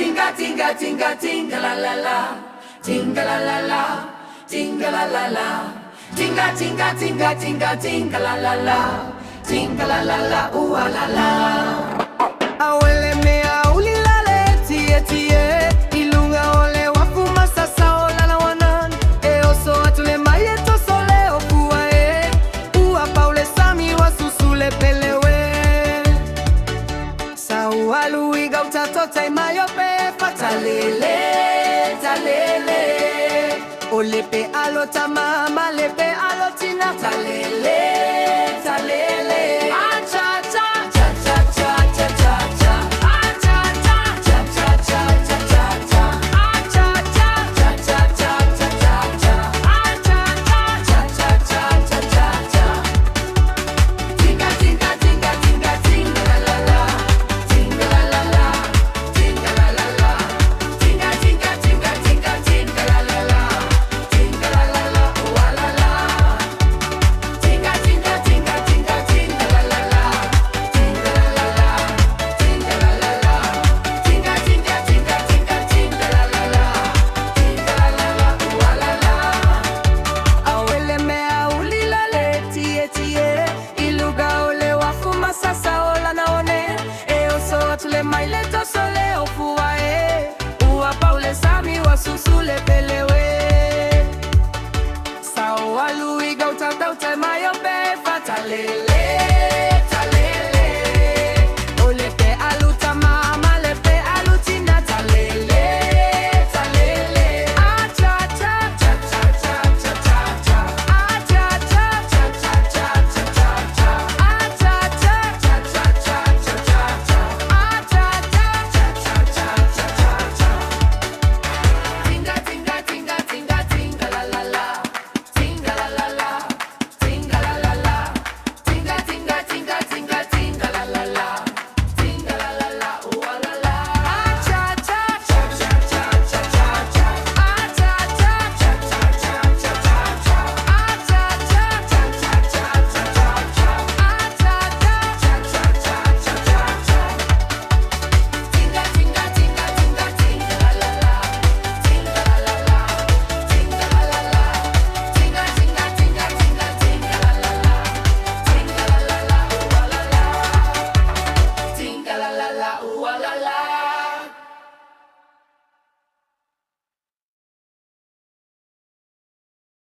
tinga tinga tinga tinga la la la, tinga la la la, tinga la la la, tinga tinga tinga tinga tinga la la la, tinga la la la, ooh la la. Awele mea ulilale tie tie, ilunga ole wafuma sasa ola la wanan, oso atule maye to sole okuwa uwa paule sami wasusule pelewe. Sawalu iga utatotai mayope fatalele talele, olepe alota mama lepe alotina talele talele. Susule pelewe, sawa luiga utata utemayo be fatalele.